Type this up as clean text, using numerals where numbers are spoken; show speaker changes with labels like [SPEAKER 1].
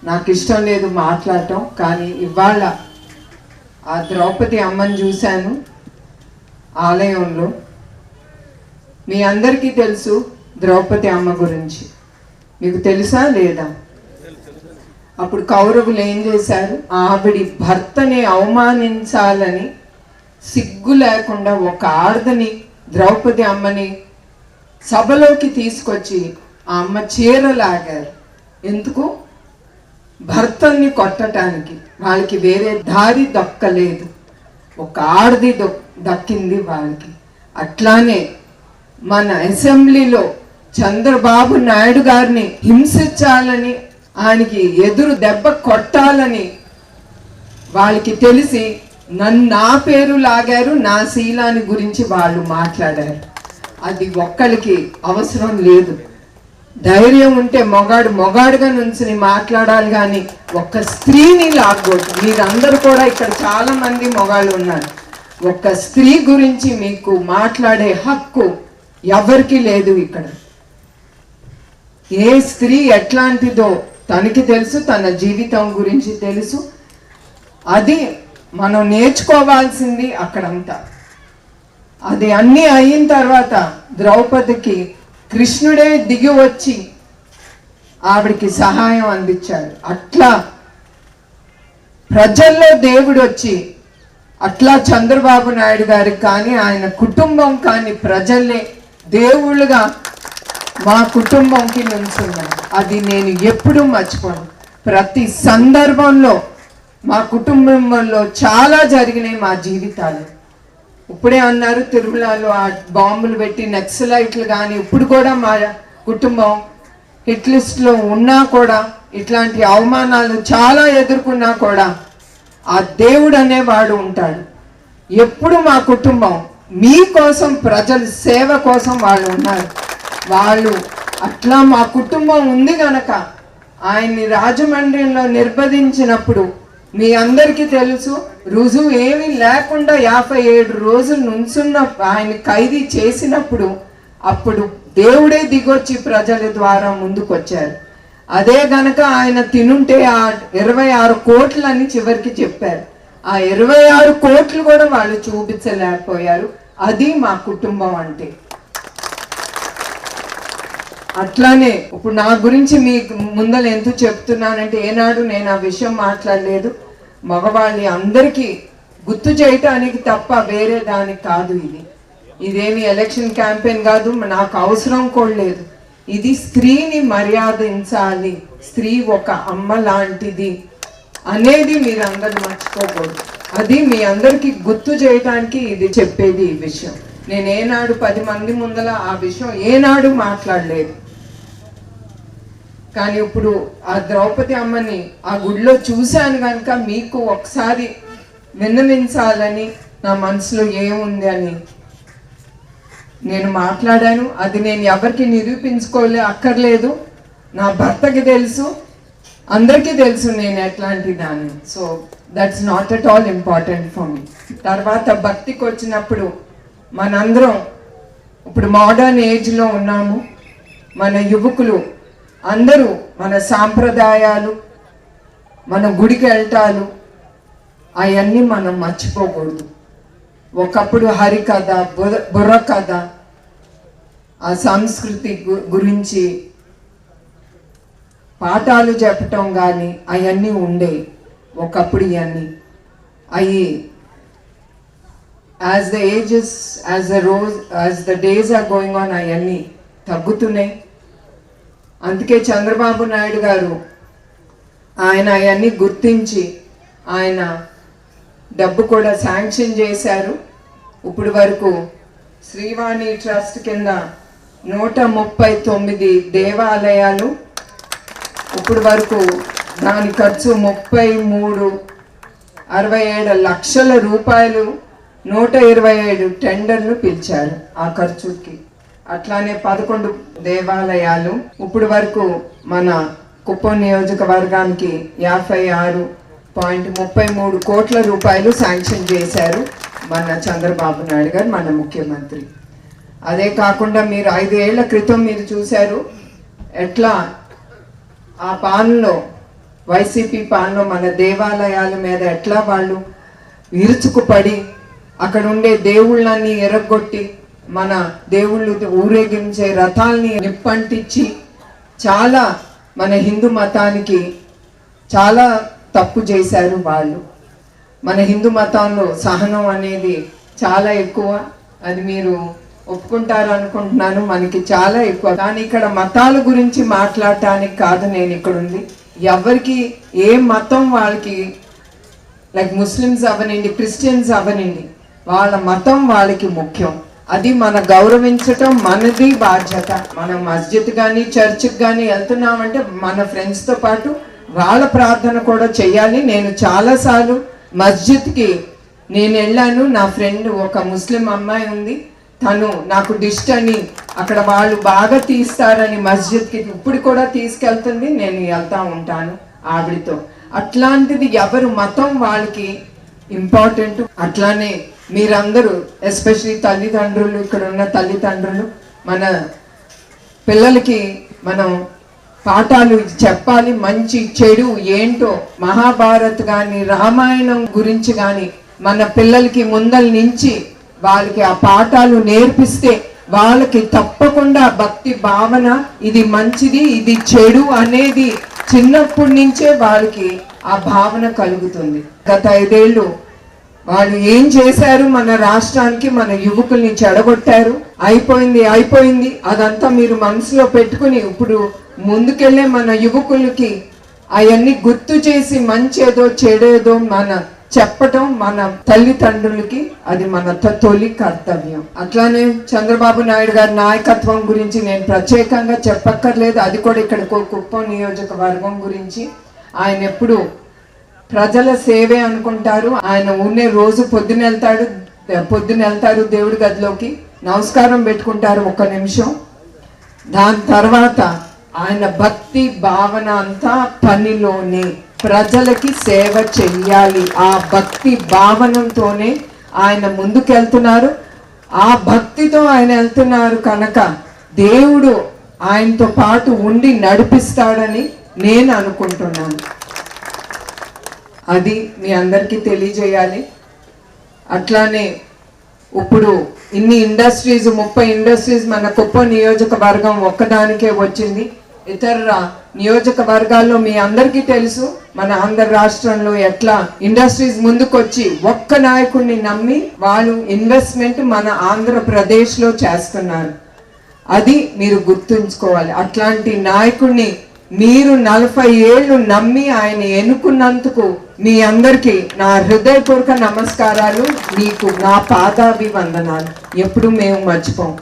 [SPEAKER 1] నాకు ఇష్టం లేదు మాట్లాడటం, కానీ ఇవాళ ఆ ద్రౌపది అమ్మని చూశాను ఆలయంలో. మీ అందరికీ తెలుసు ద్రౌపది అమ్మ గురించి, మీకు తెలుసా లేదా? అప్పుడు కౌరవులు ఏం చేశారు? ఆవిడి భర్తని అవమానించాలని సిగ్గు లేకుండా ఒక ఆడదని, ద్రౌపది అమ్మని సభలోకి తీసుకొచ్చి ఆ అమ్మ చీర లాగారు. ఎందుకు? భర్తని కొట్టడానికి. వాళ్ళకి వేరే దారి దక్కలేదు, ఒక ఆడది దక్కింది వాళ్ళకి. అట్లానే మన అసెంబ్లీలో చంద్రబాబు నాయుడు గారిని హింసించాలని, ఆయనకి ఎదురు దెబ్బ కొట్టాలని వాళ్ళకి తెలిసి నా పేరు లాగారు, నా శీలాన్ని గురించి వాళ్ళు మాట్లాడారు. అది ఒక్కరికి అవసరం లేదు. ధైర్యం ఉంటే మొగాడుగా నుంచుని మాట్లాడాలి, కానీ ఒక్క స్త్రీని లాగకూడదు. మీరందరూ కూడా ఇక్కడ చాలా మంది మొగాళ్ళు ఉన్నారు. ఒక్క స్త్రీ గురించి మీకు మాట్లాడే హక్కు ఎవరికి లేదు ఇక్కడ. ఏ స్త్రీ ఎట్లాంటిదో తనకి తెలుసు, తన జీవితం గురించి తెలుసు. అది మనం నేర్చుకోవాల్సింది అక్కడంతా. అది అన్నీ అయిన తర్వాత ద్రౌపదికి కృష్ణుడే దిగి వచ్చి ఆవిడికి సహాయం అందించాడు. అట్లా ప్రజల్లో దేవుడు వచ్చి, అట్లా చంద్రబాబు నాయుడు గారికి కానీ ఆయన కుటుంబం కానీ ప్రజల్ని దేవుళ్ళుగా మా కుటుంబంకి నుంచున్నారు. అది నేను ఎప్పుడూ మర్చిపోను. ప్రతి సందర్భంలో మా కుటుంబంలో చాలా జరిగినాయి మా జీవితాలు. ఇప్పుడే అన్నారు తిరుమలలో ఆ బాంబులు పెట్టి నక్సలైట్లు, కానీ ఇప్పుడు కూడా మా కుటుంబం హిట్ లిస్ట్లో ఉన్నా కూడా, ఇట్లాంటి అవమానాలు చాలా ఎదుర్కొన్నా కూడా ఆ దేవుడు అనేవాడు ఉంటాడు. ఎప్పుడు మా కుటుంబం మీకోసం, ప్రజల సేవ కోసం వాళ్ళు ఉన్నారు. వాళ్ళు అట్లా మా కుటుంబం ఉంది గనక ఆయన్ని రాజమండ్రిలో నిర్బంధించినప్పుడు మీ అందరికీ తెలుసు, రుజువు ఏమీ లేకుండా 57 రోజులు నుంచున్న ఆయన ఖైదీ చేసినప్పుడు అప్పుడు దేవుడే దిగొచ్చి ప్రజల ద్వారా ముందుకొచ్చారు. అదే గనక ఆయన తినుంటే ఆ 26 కోట్లని చివరికి చెప్పారు. ఆ 26 కోట్లు కూడా వాళ్ళు చూపించలేకపోయారు. అది మా కుటుంబం అంటే. అట్లానే ఇప్పుడు నా గురించి మీకు ముందర ఎందుకు చెప్తున్నానంటే, ఏనాడు నేను ఆ విషయం మాట్లాడలేదు. మగవాళ్ళని అందరికీ గుర్తు చేయటానికి తప్ప వేరే దానికి కాదు. ఇదేమి ఎలక్షన్ క్యాంపెయిన్ కాదు, నాకు అవసరం కూడా లేదు. ఇది స్త్రీని మర్యాదించాలి, స్త్రీ ఒక అమ్మ లాంటిది అనేది మీరందరూ మర్చిపోకూడదు. అది మీ అందరికీ గుర్తు చేయడానికి ఇది చెప్పేది. ఈ విషయం నేను ఏనాడు 10 మంది ముందర ఆ విషయం ఏనాడు మాట్లాడలేదు. కానీ ఇప్పుడు ఆ ద్రౌపది అమ్మని ఆ గుడిలో చూశాను కనుక మీకు ఒకసారి విన్నవించాలని నా మనసులో ఏముంది అని నేను మాట్లాడాను. అది నేను ఎవరికి అక్కర్లేదు. నా భర్తకి తెలుసు, అందరికీ తెలుసు నేను ఎట్లాంటి దాన్ని. So that's not at all important for me. తర్వాత భక్తికి వచ్చినప్పుడు మనందరం ఇప్పుడు మోడర్న్ ఏజ్లో ఉన్నాము. మన యువకులు అందరూ మన సాంప్రదాయాలు, మన గుడికి వెళ్ళటాలు అవన్నీ మనం మర్చిపోకూడదు. ఒకప్పుడు హరికథ, బుర్రకథ, ఆ సంస్కృతి గురించి పాఠాలు చెప్పటం కానీ అవన్నీ ఉండేవి ఒకప్పుడు. ఇవన్నీ అవి as the days are going on అవన్నీ తగ్గుతున్నాయి. అందుకే చంద్రబాబు నాయుడు గారు ఆయన అవన్నీ గుర్తించి ఆయన డబ్బు కూడా శాంక్షన్ చేశారు. ఇప్పుడు వరకు శ్రీవాణి ట్రస్ట్ కింద 139 దేవాలయాలు, ఇప్పుడు వరకు దాని ఖర్చు 63.67 లక్షల రూపాయలు, 127 టెండర్లు పిలిచారు ఆ ఖర్చుకి. అట్లానే 11 దేవాలయాలు ఇప్పుడు వరకు మన కుప్పం నియోజకవర్గానికి 56.33 కోట్ల రూపాయలు శాంక్షన్ చేశారు మన చంద్రబాబు నాయుడు గారు, మన ముఖ్యమంత్రి. అదే కాకుండా మీరు 5 ఏళ్ల క్రితం మీరు చూశారు ఎట్లా ఆ పాన్లో వైసీపీ పాలన మన దేవాలయాల మీద ఎట్లా వాళ్ళు విరుచుకుపడి అక్కడ ఉండే దేవుళ్ళని ఎరగొట్టి మన దేవుళ్ళు ఊరేగించే రథాల్ని నిప్పంటించి చాలా మన హిందూ మతానికి చాలా తప్పు చేశారు వాళ్ళు. మన హిందూ మతంలో సహనం అనేది చాలా ఎక్కువ, అది మీరు ఒప్పుకుంటారు అనుకుంటున్నాను. మనకి చాలా ఎక్కువ. కానీ ఇక్కడ మతాల గురించి మాట్లాడటానికి కాదు నేను ఇక్కడ ఉంది. ఎవరికి ఏ మతం వాళ్ళకి, లైక్ ముస్లిమ్స్ అవనండి, క్రిస్టియన్స్ అవనండి, వాళ్ళ మతం వాళ్ళకి ముఖ్యం. అది మన గౌరవించటం మనది బాధ్యత. మనం మస్జిద్ కానీ చర్చ్కి కానీ వెళ్తున్నామంటే మన ఫ్రెండ్స్తో పాటు వాళ్ళ ప్రార్థన కూడా చెయ్యాలి. నేను చాలాసార్లు మస్జిద్కి నేను వెళ్ళాను. నా ఫ్రెండ్ ఒక ముస్లిం అమ్మాయి ఉంది, తను నాకు డిస్ట్ అని అక్కడ వాళ్ళు బాగా తీస్తారని మస్జిద్కి ఇప్పుడు కూడా తీసుకెళ్తుంది. నేను వెళ్తా ఉంటాను ఆవిడతో. అట్లాంటిది ఎవరు మతం వాళ్ళకి ఇంపార్టెంట్. అట్లానే మీరందరూ ఎస్పెషలీ తల్లిదండ్రులు, ఇక్కడ ఉన్న తల్లిదండ్రులు, మన పిల్లలకి మనం పాఠాలు చెప్పాలి. మంచి చెడు ఏంటో మహాభారత్ కానీ రామాయణం గురించి కానీ మన పిల్లలకి ముందల నుంచి వాళ్ళకి ఆ పాఠాలు నేర్పిస్తే వాళ్ళకి తప్పకుండా భక్తి భావన, ఇది మంచిది ఇది చెడు అనేది చిన్నప్పటి నుంచే వాళ్ళకి ఆ భావన కలుగుతుంది. గత 5 ఏళ్ళు వాళ్ళు ఏం చేశారు మన రాష్ట్రానికి, మన యువకుల్ని చెడగొట్టారు. అయిపోయింది అదంతా మీరు మనసులో పెట్టుకుని ఇప్పుడు ముందుకెళ్ళే మన యువకులకి అవన్నీ గుర్తు చేసి మంచేదో చెడేదో మన చెప్పటం మన తల్లిదండ్రులకి అది మన తొలి కర్తవ్యం. అట్లానే చంద్రబాబు నాయుడు గారి నాయకత్వం గురించి నేను ప్రత్యేకంగా చెప్పక్కర్లేదు. అది కూడా ఇక్కడ కుప్పం నియోజకవర్గం గురించి ఆయన ఎప్పుడు ప్రజల సేవే అనుకుంటారు. ఆయన ఉన్నే రోజు పొద్దున వెళ్తారు దేవుడి గదిలోకి, నమస్కారం పెట్టుకుంటారు 1 నిమిషం. దాని తర్వాత ఆయన భక్తి భావన అంతా పనిలోనే, ప్రజలకి సేవ చెయ్యాలి. ఆ భక్తి భావనతోనే ఆయన ముందుకెళ్తున్నారు. ఆ భక్తితో ఆయన వెళ్తున్నారు కనుక దేవుడు ఆయనతో పాటు ఉండి నడిపిస్తాడని నేను అనుకుంటున్నాను. అది మీ అందరికీ తెలియజేయాలి. అట్లానే ఇప్పుడు ఇన్ని ఇండస్ట్రీస్ 30 ఇండస్ట్రీస్ మన కుప్పం నియోజకవర్గం ఒక్కదానికే వచ్చింది. ఇతర నియోజకవర్గాల్లో మీ అందరికీ తెలుసు మన ఆంధ్ర రాష్ట్రంలో ఎట్లా ఇండస్ట్రీస్ ముందుకొచ్చి ఒక్క నాయకుడిని నమ్మి వాళ్ళు ఇన్వెస్ట్మెంట్ మన ఆంధ్రప్రదేశ్లో చేస్తున్నారు. అది మీరు గుర్తుంచుకోవాలి. అట్లాంటి నాయకుడిని మీరు 40 ఏళ్ళు నమ్మి ఆయన ఎన్నుకున్నందుకు మీ అందరికీ నా హృదయపూర్వక నమస్కారాలు. మీకు నా పాదాభివందనాలు. ఎప్పుడు మేము మర్చిపోం.